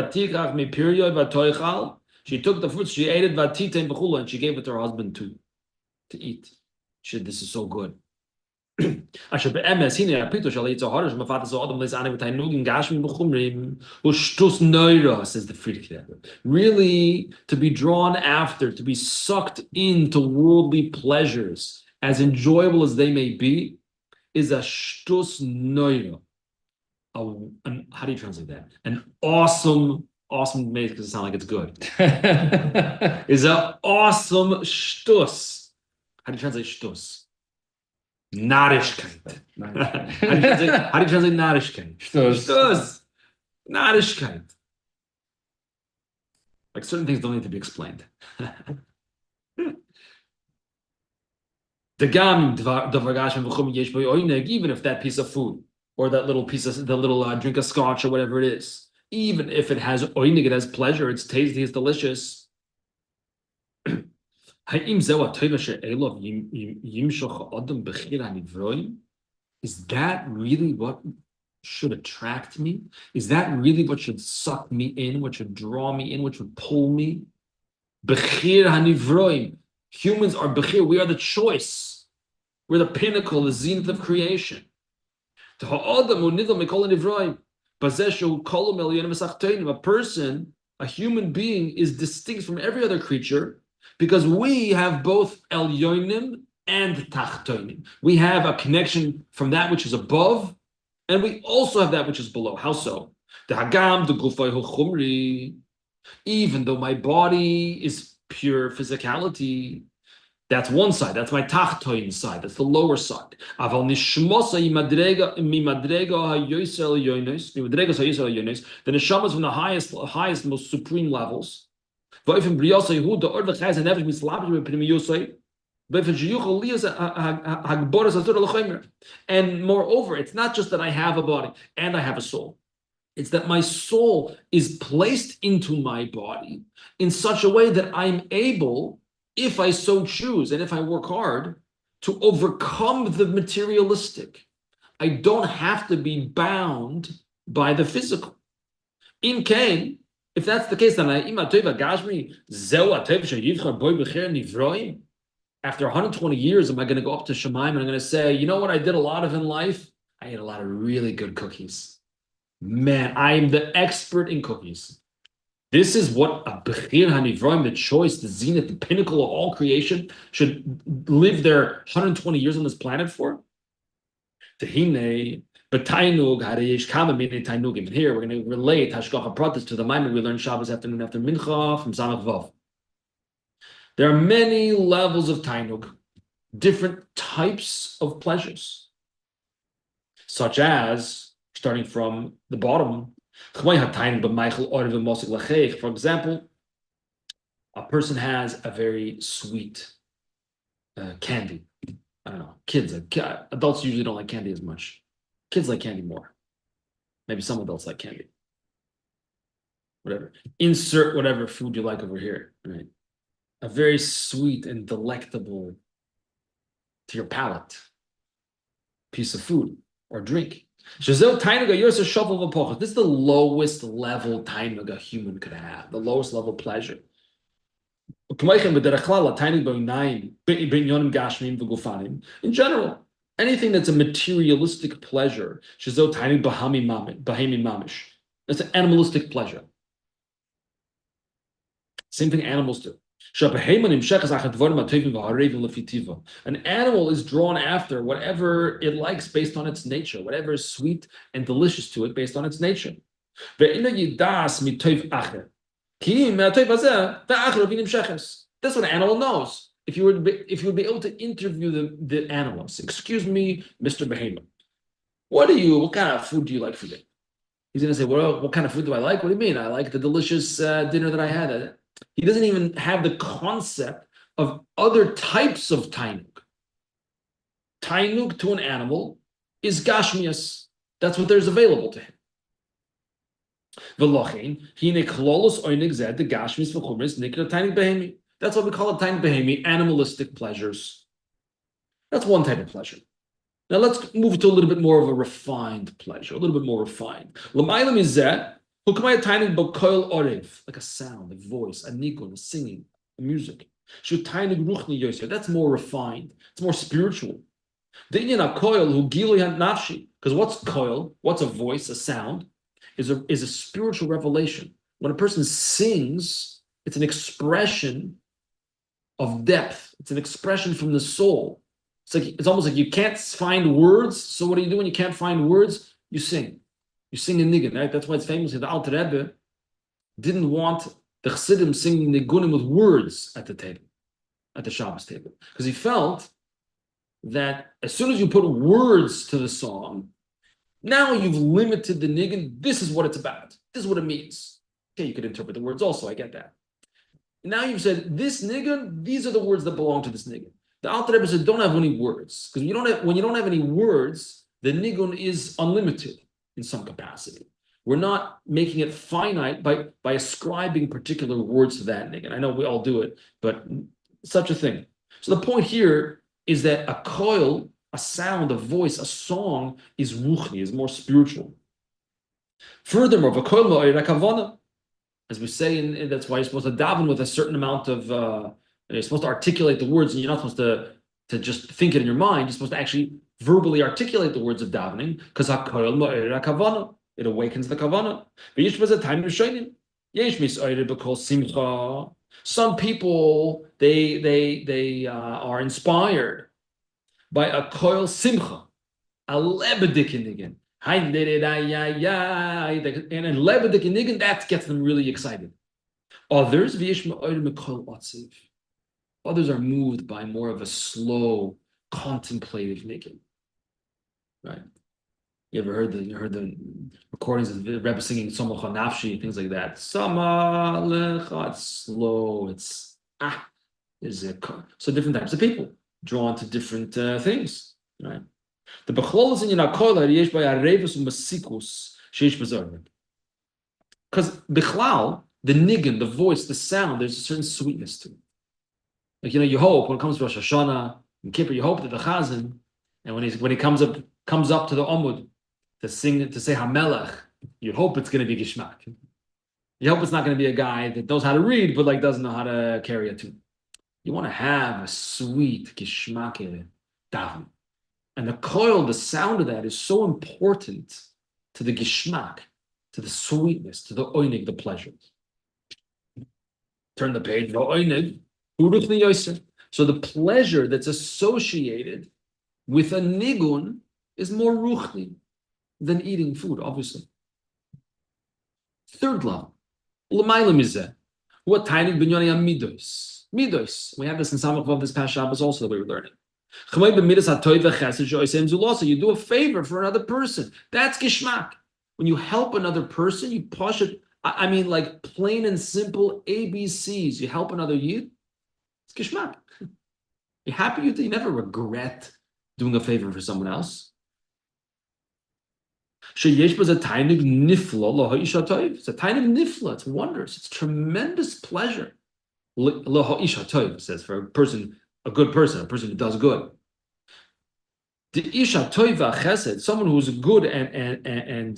She took the fruits. She ate it. And she gave it to her husband too, to eat. She said, "This is so good." Says the Friedrich. Really, to be drawn after, to be sucked into worldly pleasures, as enjoyable as they may be, is a shtus noira. How do you translate that? An awesome makes it sound like it's good. Is an awesome shtus. How do you translate shtus? Narishkeit. How do you translate narishkeit? Shtus. Narishkeit. Like certain things don't need to be explained. Even if that piece of food or that little piece of the little drink of scotch or whatever it is, even if it has oinig, it has pleasure, it's tasty, it's delicious. Is that really what should attract me? Is that really what should suck me in, what should draw me in, what should pull me? Humans are bechir, we are the choice. We're the pinnacle, the zenith of creation. A person, a human being, is distinct from every other creature because we have both elyonim and tachtonim. We have a connection from that which is above, and we also have that which is below. How so? Even though my body is pure physicality, that's one side. That's my tachtoin side. That's the lower side. The neshama is from the highest, most supreme levels. And moreover, it's not just that I have a body and I have a soul. It's that my soul is placed into my body in such a way that I'm able, if I so choose, and if I work hard, to overcome the materialistic. I don't have to be bound by the physical. In Cain, if that's the case, then after 120 years, am I going to go up to Shemaim and I'm going to say, you know what I did a lot of in life? I ate a lot of really good cookies. Man, I am the expert in cookies. This is what a Bechir HaNivroim, the choice, the zenith, the pinnacle of all creation, should live their 120 years on this planet for. Tehine, b'tainug harayesh kama mini tainugim. And here we're going to relate Hashgacha Pratis to the Maimon we learned Shabbos afternoon after Mincha from Samach Vav. There are many levels of tainug, different types of pleasures, such as, starting from the bottom, for example, a person has a very sweet candy. I don't know, adults usually don't like candy as much. Kids like candy more. Maybe some adults like candy. Whatever. Insert whatever food you like over here, right? A very sweet and delectable to your palate piece of food or drink. This is the lowest level tainug a human could have, the lowest level pleasure. In general, anything that's a materialistic pleasure, that's an animalistic pleasure. Same thing animals do. An animal is drawn after whatever it likes based on its nature, whatever is sweet and delicious to it based on its nature. That's what an animal knows. If you would be able to interview the animals, excuse me, Mr. Behemoth, what kind of food do you like for dinner? He's going to say, well, what kind of food do I like? What do you mean? I like the delicious dinner that I had. He doesn't even have the concept of other types of tainug. Tainug to an animal is gashmias. That's what there's available to him. That's what we call a tiny behemi, animalistic pleasures. That's one type of pleasure. Now let's move to a little bit more of a refined pleasure, a little bit more refined. Lema'an is that like a sound, a voice, a nigun, a singing, a music. That's more refined. It's more spiritual. Because what's koil? What's a voice? A sound is a spiritual revelation. When a person sings, it's an expression of depth. It's an expression from the soul. It's almost like you can't find words. So what do you do when you can't find words? You sing. You sing in nigun, right? That's why it's famous. The Alter Rebbe didn't want the Chassidim singing nigunim with words at the table, at the Shabbos table, because he felt that as soon as you put words to the song, now you've limited the nigun. This is what it's about. This is what it means. Okay, you could interpret the words also. I get that. Now you've said this nigun. These are the words that belong to this nigun. The Alter Rebbe said, don't have any words, because when you don't have any words, the nigun is unlimited in some capacity. We're not making it finite by ascribing particular words to that nigun. I know we all do it, but such a thing. So the point here is that a koil, a sound, a voice, a song is ruchni, is more spiritual. Furthermore, a koil ma'ir kavana, as we say, that's why you're supposed to daven with a certain amount of. You're supposed to articulate the words, and you're not supposed to just think it in your mind. You're supposed to actually verbally articulate the words of davening, because hakoil ma'ir kavana, it awakens the kavana. Some people they are inspired by a koil simcha, a lebedikinigan. And lebedikinigan, that gets them really excited. Others are moved by more of a slow, contemplative nigun. Right? You ever heard the recordings of the Rebbe singing Somocha Nafshi, things like that? Sama lecha, it's slow, it's so different types of people drawn to different things, right? The bechlolos in Yinakola yesh by arevus umasikus sheish bezorg. Because bichlal, the nigun, the voice, the sound, there's a certain sweetness to it. Like you hope when it comes to Rosh Hashanah and Kippur, you hope that the Chazan, and when he comes up to the Omud to say Hamelech, you hope it's going to be Gishmak. You hope it's not going to be a guy that knows how to read, but doesn't know how to carry a tune. You want to have a sweet Gishmak daven. And the koil, the sound of that is so important to the Gishmak, to the sweetness, to the oinig, the pleasure. Turn the page, the oinig. So the pleasure that's associated with a nigun is more ruchni than eating food, obviously. Third level, l'maylam mizeh, what tiny binyoni midos. Midos. We have this in Samach of this past Shabbos also that we were learning. You do a favor for another person. That's gishmak. When you help another person, you push it. I mean, like plain and simple ABCs. You help another yid. It's gishmak. You're happy you never regret doing a favor for someone else. It's a tainig nifla. It's wondrous. It's tremendous pleasure. It says for a person, a good person, a person who does good. The isha toiva chesed, someone who's good and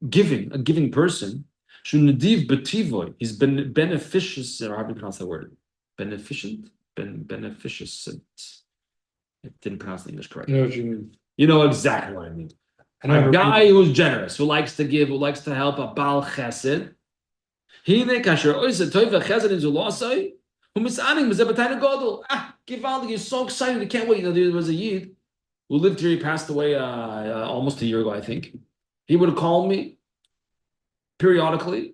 giving, a giving person. Shunadiv betivoy. He's been beneficious. Or how do you pronounce that word? Beneficent. Beneficent. I didn't pronounce the English correctly. You know what you mean. You know exactly what I mean. A guy who's generous, who likes to give, who likes to help, a Baal Chesed. Hine kasher oise toiva chesed in zulasai. Who misaning mizebatayin godel. Givaldi is so excited, he can't wait. There was a Yid who lived here. He passed away almost a year ago, I think. He would call me periodically,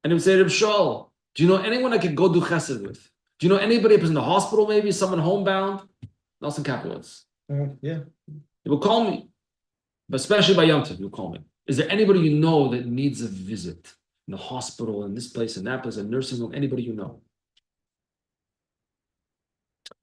and he would say to Shul, do you know anyone I could go do chesed with? Do you know anybody who's in the hospital, maybe someone homebound? Nelson Kapowitz. Yeah. He will call me, but especially by Yom Tov, he'll call me. Is there anybody you know that needs a visit in the hospital, in this place, in that place, a nursing home? Anybody you know?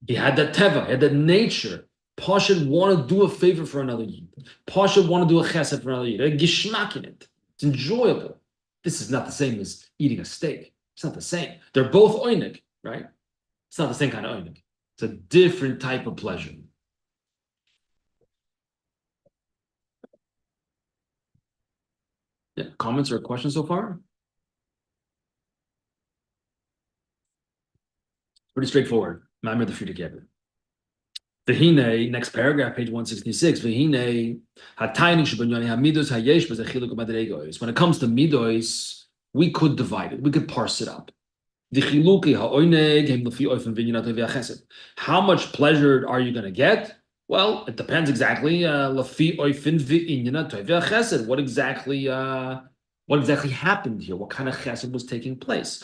He had that teva, he had that nature. Pasha want to do a favor for another yid. Pasha want to do a chesed for another yid. A gishmak in it. It's enjoyable. This is not the same as eating a steak. It's not the same. They're both oinig, right? It's not the same kind of oinig. It's a different type of pleasure. Yeah, comments or questions so far? Pretty straightforward. Ma'amer the Frida Geber. V'hine, next paragraph, page 166. V'hine, hataynik shebanyani hamidos hayesh b'zechiluk madregois. When it comes to midos, we could divide it. We could parse it up. How much pleasure are you going to get? Well, it depends exactly. What exactly happened here? What kind of chesed was taking place?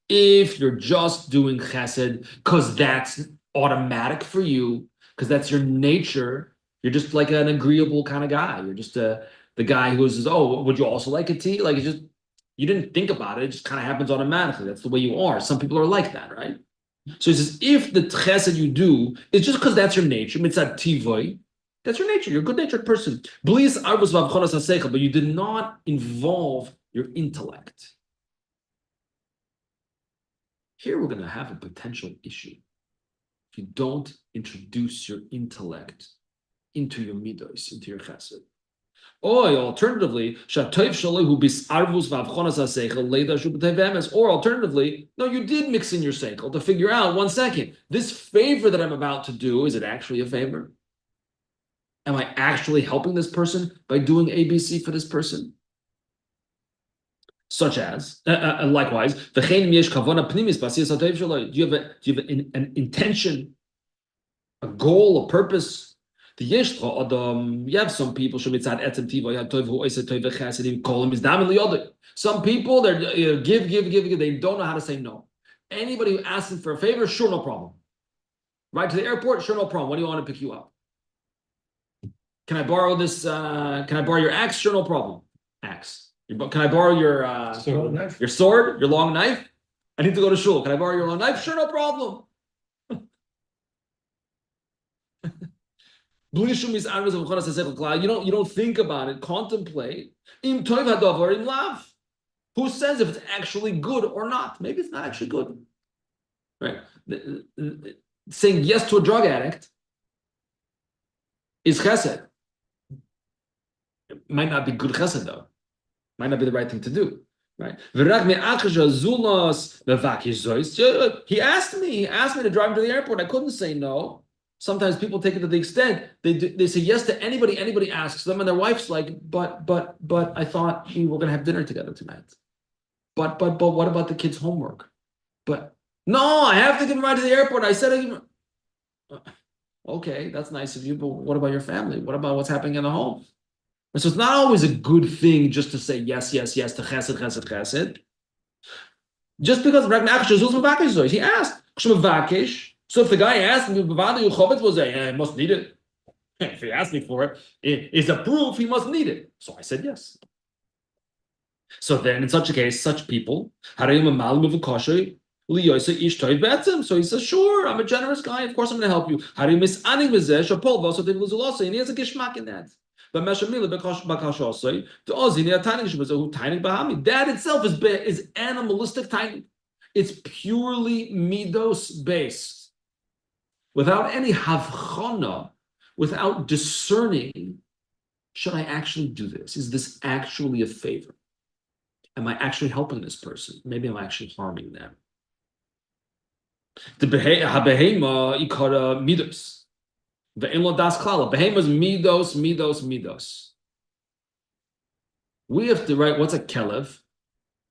If you're just doing chesed because that's automatic for you, because that's your nature, you're just like an agreeable kind of guy. You're just the guy who says, "Oh, would you also like a tea?" Like it's just you didn't think about it; it just kind of happens automatically. That's the way you are. Some people are like that, right? So he says, if the chesed you do is just because that's your nature, mitzad tivoi, that's your nature. You're a good-natured person. But you did not involve your intellect. Here we're going to have a potential issue. If you don't introduce your intellect into your midos, into your chesed. Or alternatively, no, you did mix in your seichel to figure out, 1 second, this favor that I'm about to do, is it actually a favor? Am I actually helping this person by doing ABC for this person? Such as, likewise, do you have an intention, a goal, a purpose? You have some people, some people, they're give, they don't know how to say no. Anybody who asks them for a favor, sure, no problem. Right to the airport, sure, no problem. When do you want to pick you up? Can I borrow this? Can I borrow your axe? Sure, no problem. Axe. Can I borrow your sword, your long knife? I need to go to shul. Can I borrow your long knife? Sure, no problem. You don't think about it, contemplate. Im tov hadavar im lav. Who says if it's actually good or not? Maybe it's not actually good. Right? Saying yes to a drug addict is chesed. It might not be good chesed though. Might not be the right thing to do. Right? He asked me to drive him to the airport. I couldn't say no. Sometimes people take it to the extent they say yes to anybody asks them, and their wife's like, but I thought we were gonna have dinner together tonight. But what about the kids' homework? But no, I have to give him right to the airport. I said, okay, that's nice of you, but what about your family? What about what's happening in the home? So it's not always a good thing just to say yes to chesed. Just because he asked. So if the guy asked me, he must need it. If he asked me for it, it is a proof he must need it. So I said yes. So then in such a case, such people, so he says, sure, I'm a generous guy. Of course I'm going to help you. And he has a gishmak in that. That itself is animalistic tiny. It's purely midos based. Without any havchana, without discerning, should I actually do this? Is this actually a favor? Am I actually helping this person? Maybe I'm actually harming them. The behema ikara midos. The inlo das klala. Behema is midos. We have to write, what's a kelev?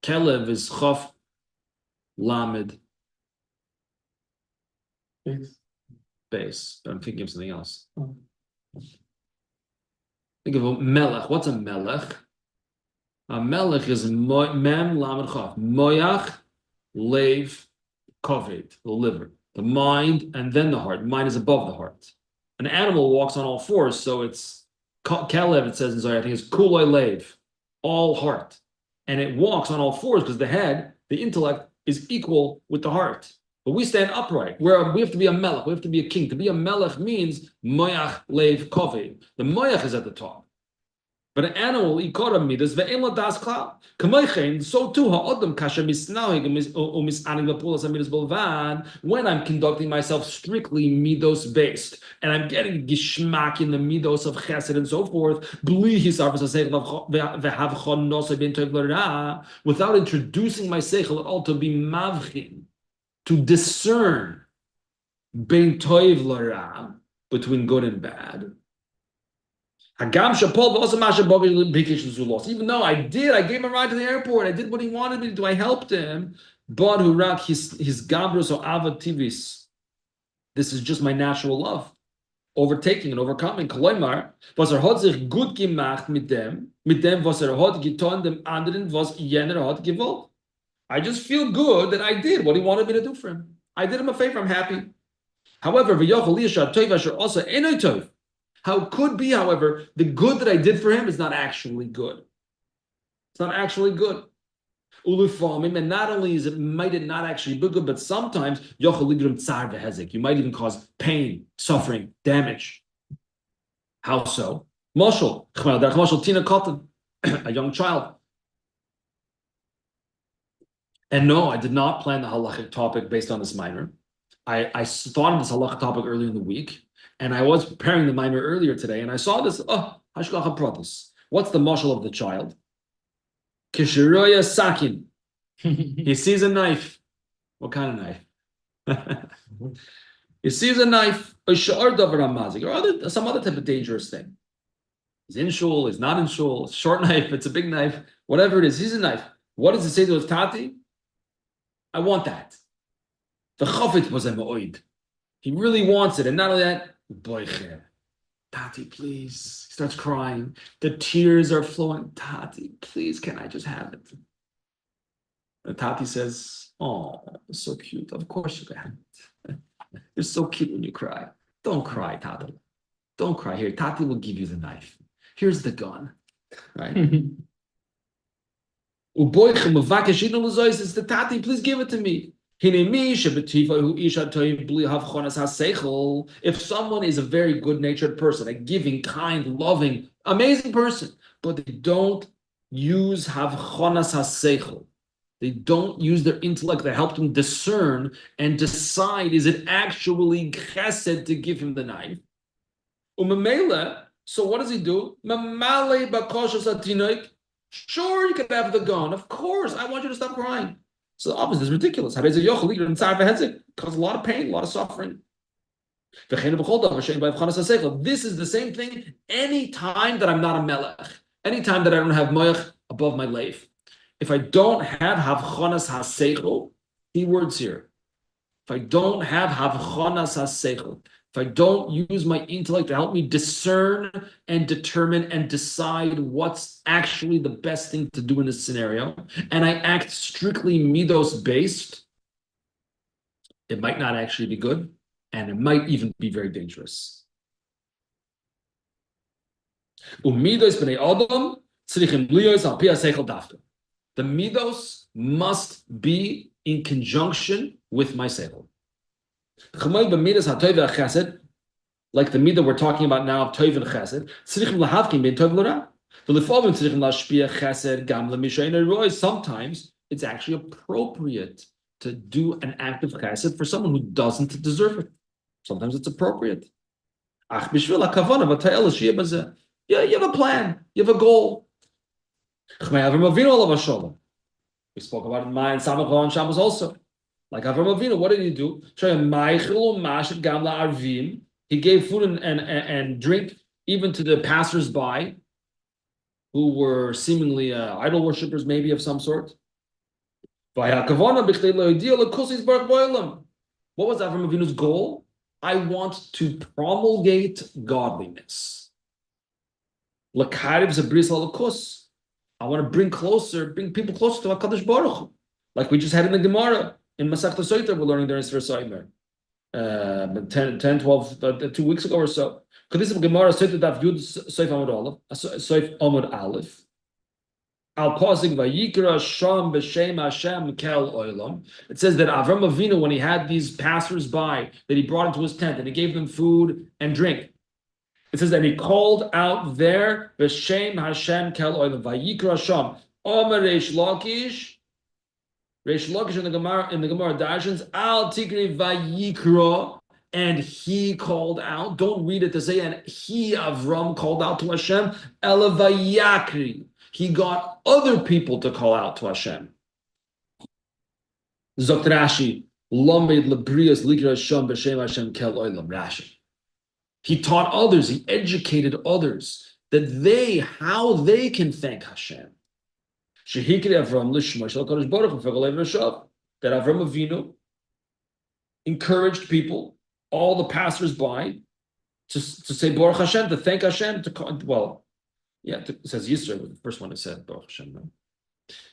Kelev is chaf lamed base. But I'm thinking of something else. Think of a melech. What's a melech? A melech is mem lamed chaf. Moyach, lev, koved, the liver, the mind, and then the heart. The mind is above the heart. An animal walks on all fours, so it's kelev. It says in Zohar, I think it's kuloi lev, all heart, and it walks on all fours because the head, the intellect, is equal with the heart. But we stand upright. We have to be a melech. We have to be a king. To be a melech means moyach lev kovev. The moyach is at the top. But an animal, ikora midas ve'em das klal. Kamoichen, so too ha'odam kasher misnahig umisaning lepulas amidas bolvan. When I'm conducting myself strictly midos based, and I'm getting gishmak in the midos of chesed and so forth, without introducing my seichel at all to be mavchin, to discern bein toiv lara, between good and bad. Even though I gave him a ride to the airport, I did what he wanted me to do, I helped him. But his gabrus or avativis. This is just my natural love, overtaking and overcoming. Was hat sich gut gemacht mit dem was hat getan dem anderen was jener hat gewollt. I just feel good that I did what he wanted me to do for him. I did him a favor, I'm happy. However, how could be, however, the good that I did for him is not actually good. It's not actually good. And not only might it not actually be good, but sometimes you might even cause pain, suffering, damage. How so? A young child. And no, I did not plan the halachic topic based on this minor. I thought of this halachic topic earlier in the week. And I was preparing the mimer earlier today, and I saw this. Hashgacha pratis. What's the mashal of the child? Kishiroya sakin. He sees a knife. What kind of knife? He sees a knife, or some other type of dangerous thing. He's in shul, he's not in shul. It's a short knife, it's a big knife, whatever it is. He's a knife. What does he say to his tati? I want that. The chafit was a ma'oid. He really wants it, and not only that. Boyche, Tati, please. He starts crying. The tears are flowing. Tati, please, can I just have it? And Tati says, oh, it's so cute. Of course you can have it. You're so cute when you cry. Don't cry, Tati. Don't cry. Here, Tati will give you the knife. Here's the gun. Right? It's the Tati, please give it to me. If someone is a very good-natured person, a giving, kind, loving, amazing person, but they don't use havchonas haseichel, they don't use their intellect to help them discern and decide, is it actually chesed to give him the knife? So what does he do? Sure, you can have the gun. Of course, I want you to stop crying. So the opposite is ridiculous. Causes a lot of pain, a lot of suffering. This is the same thing any time that I'm not a melech, any time that I don't have moyach above my leif. If I don't have havchonas haseichel, key words here. If I don't have havchonas haseichel, if I don't use my intellect to help me discern and determine and decide what's actually the best thing to do in this scenario, and I act strictly midos based, it might not actually be good, and it might even be very dangerous. The midos must be in conjunction with my seichel. Like the midah we're talking about now of toiv and chesed, sometimes it's actually appropriate to do an act of chesed for someone who doesn't deserve it. Sometimes it's appropriate. Yeah, you have a plan, you have a goal. We spoke about it in Maya and Samach and Shabbos also. Like Avram Avinu, what did he do? He gave food and drink even to the passers-by who were seemingly idol worshippers, maybe of some sort. What was Avram Avinu's goal? I want to promulgate godliness. I want to bring people closer to HaKadosh Baruch Hu. Like we just had in the Gemara. In Masechta Soiter, we're learning there in Sfir Soimer. 10, 12, 2 weeks ago or so. Because this is Gemara Soiter Daf Yud Soif Amud Aleph. Al Pasik Vayikra Sham B'Shem Hashem Kel Olam. It says that Avram Avinu, when he had these passers-by, that he brought into his tent and he gave them food and drink. It says that he called out there B'Shem Hashem Kel Olam Vayikra Sham. Omer Reish Lakish. Reish Lakish in the Gemara Darshans Al Tikri Vayikra. And he called out. Don't read it to say, and he, Avram, called out to Hashem. Ela Vayakri. He got other people to call out to Hashem. Zokt Rashi, Lamed Lebrias Likra Hashem B'Shem Hashem Kel Olam Rashi. He taught others, he educated others that how they can thank Hashem. Shehikri Avram Lishma Shel Kadosh Baruch Hu Fegalev Rashav. That Avram Avinu encouraged people, all the passers-by, to say Baruch Hashem, to thank Hashem, it says Yisrael was the first one who said Baruch Hashem. No?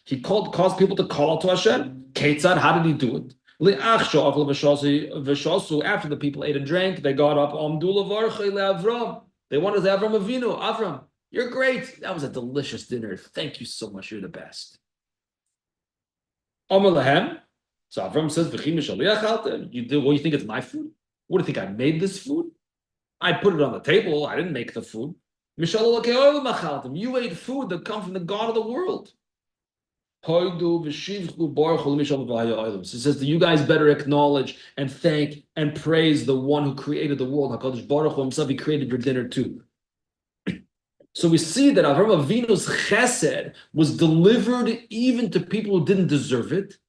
He caused people to call out to Hashem. Ketzad, how did he do it? After the people ate and drank, they got up. They wanted to Avram Avinu. Avram, you're great. That was a delicious dinner. Thank you so much. You're the best. So Avram says, you think it's my food? What do you think? I made this food? I put it on the table. I didn't make the food. You ate food that come from the God of the world. So it says that you guys better acknowledge and thank and praise the one who created the world. HaKadosh Baruch Hu himself, he created your dinner too. So we see that Avram Avinu's chesed was delivered even to people who didn't deserve it,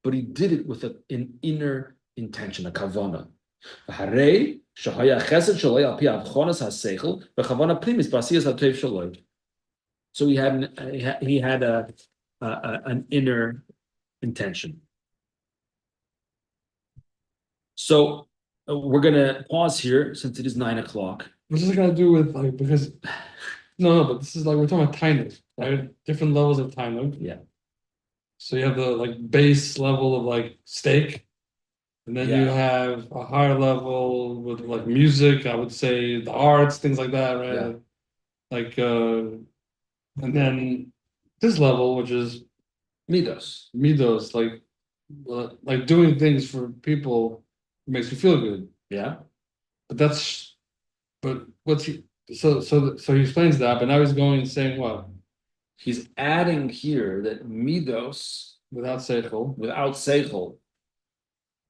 but he did it with an inner intention, a kavanah. So he had an inner intention. So we're gonna pause here since it is 9 o'clock. What's this got to do with because but this is we're talking about Tainug, right? Different levels of Tainug. Yeah. So you have the base level of steak. And then you have a higher level with music, I would say the arts, things like that, right? Yeah. And then this level, which is Midos, like doing things for people makes you feel good. Yeah. But what's he? So he explains that, but now he's going and saying what? He's adding here that Midos without seichel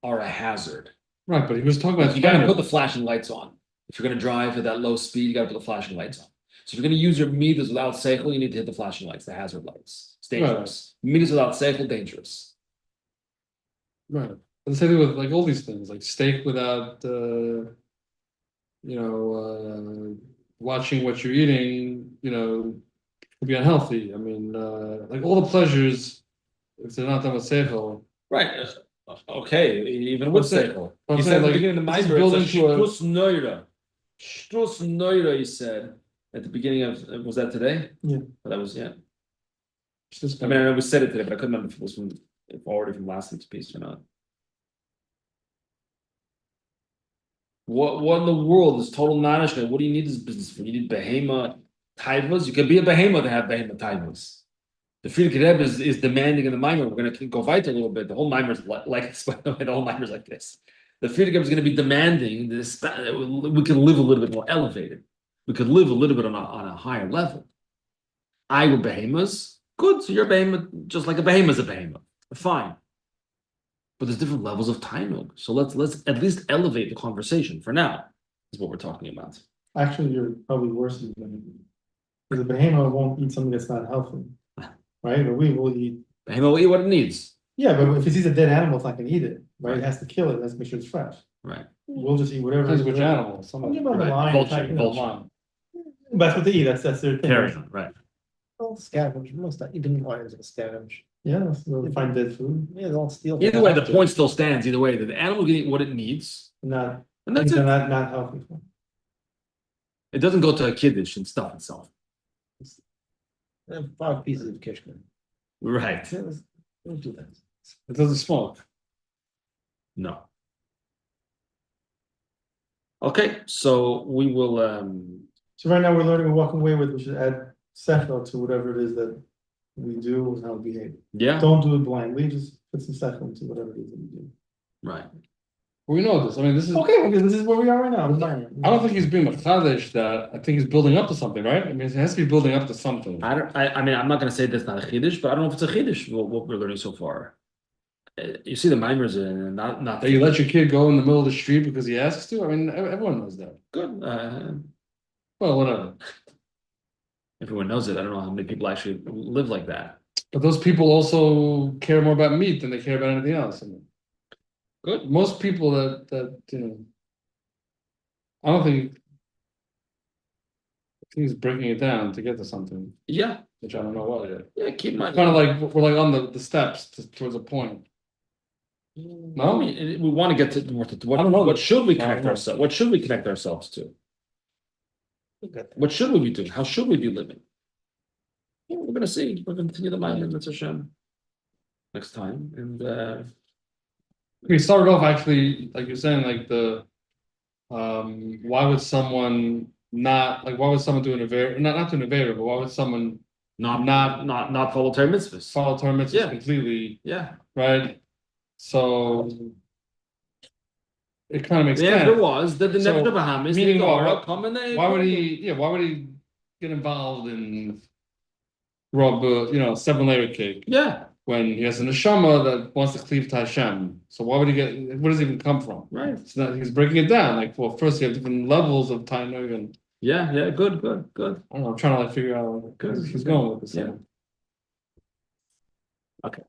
are a hazard. Right, but he was talking about you gotta put the flashing lights on. If you're gonna drive at that low speed, you gotta put the flashing lights on. So if you're gonna use your midas without seichel, you need to hit the flashing lights, the hazard lights. It's dangerous. Right. Midas without seichel, dangerous. Right. And the same thing with all these things, like steak without watching what you're eating, could be unhealthy. I mean, all the pleasures, if they're not done with seichel. Right. Okay, even with seichel. He said at the beginning of the Maimer, shtus noira. Shtus noira, he said at the beginning of, was that today? Yeah. But that was, I know we said it today, but I couldn't remember if it was already from last week's piece or not. What in the world is total nanishka? What do you need this business for? You need behema taivas? You can be a behema to have behema taivas. The Frierdiker Rebbe is demanding in the Maimer. We're going to go weiter a little bit. The whole Maimer is like this. By the way, the whole Maimer is like this. The Frierdiker Rebbe is going to be demanding this. We can live a little bit more elevated. We could live a little bit on a higher level. I were behemoths. Good. So you're a behemoth, just like a behemoth is a behemoth. Fine. But there's different levels of tainug. So let's at least elevate the conversation for now. Is what we're talking about. Actually, you're probably worse than behemoth. Because the behemoth won't eat something that's not healthy. Right, but we will eat. Behemoth will eat what it needs. Yeah, but if it sees a dead animal, it's not going to eat it. Right, it has to kill it. Let's make sure it's fresh. Right. We'll just eat whatever. Depends which animal. Vulture. But that's what they eat. That's their thing. Carrion, right. Well, scavenge. Most even lions will scavenge. Yeah, they'll find dead food. Yeah, they'll steal. Either way, the point still stands. Either way, the animal can eat what it needs. And that's it. Not healthy. It doesn't go to a kiddush and stuff itself. 5 pieces of kishkin. Right. Don't do that. It doesn't smoke. No. Okay, so we will So right now we're learning and walking away with, we should add sechel to whatever it is that we do, how we behave. Yeah, Don't do it blindly, just put some stuff into whatever it is that we do. right. We know this. I mean, this is. Okay, this is where we are right now. I don't think he's being machadish that. I think he's building up to something, right? I mean, he has to be building up to something. I mean, I'm not going to say that's not a chiddush, but I don't know if it's a chiddush. What we're learning so far. You see the mimers and not That you let your kid go in the middle of the street because he asks to. I mean, everyone knows that. good. Well, whatever. Everyone knows it. I don't know how many people actually live like that. But those people also care more about meat than they care about anything else. I mean, Good. most people that you know, I don't think. I think he's breaking it down to get to something, Yeah, which I don't know what yet. yeah. Keep in mind. Kind of like we're like on the steps towards a point. No, we want to get to what. I don't know. What should we I don't connect know. ourselves? What should we connect ourselves to? What should we be doing? How should we be living? Yeah, we're gonna see. We're gonna continue the mind with Hashem next time, and We started off actually, like you're saying, like why would someone why would someone do an Avera, not do an Avera, but why would someone not follow Torah mitzvahs. follow Torah mitzvahs Yeah. completely, Yeah, right? So it kind of makes the sense. answer was that the So, Nefesh Bahamas, meaning the what? Gemara come and they. Why would he get involved in rub, 7-layer cake Yeah, when he has a neshama that wants to cleave to Hashem? So why would he get? Where does it even come from? right. So that he's breaking it down. Like, well, first you have different levels of tainug, and Yeah, good. I don't know. I'm trying to like figure out where he's going with this. Yeah. Okay.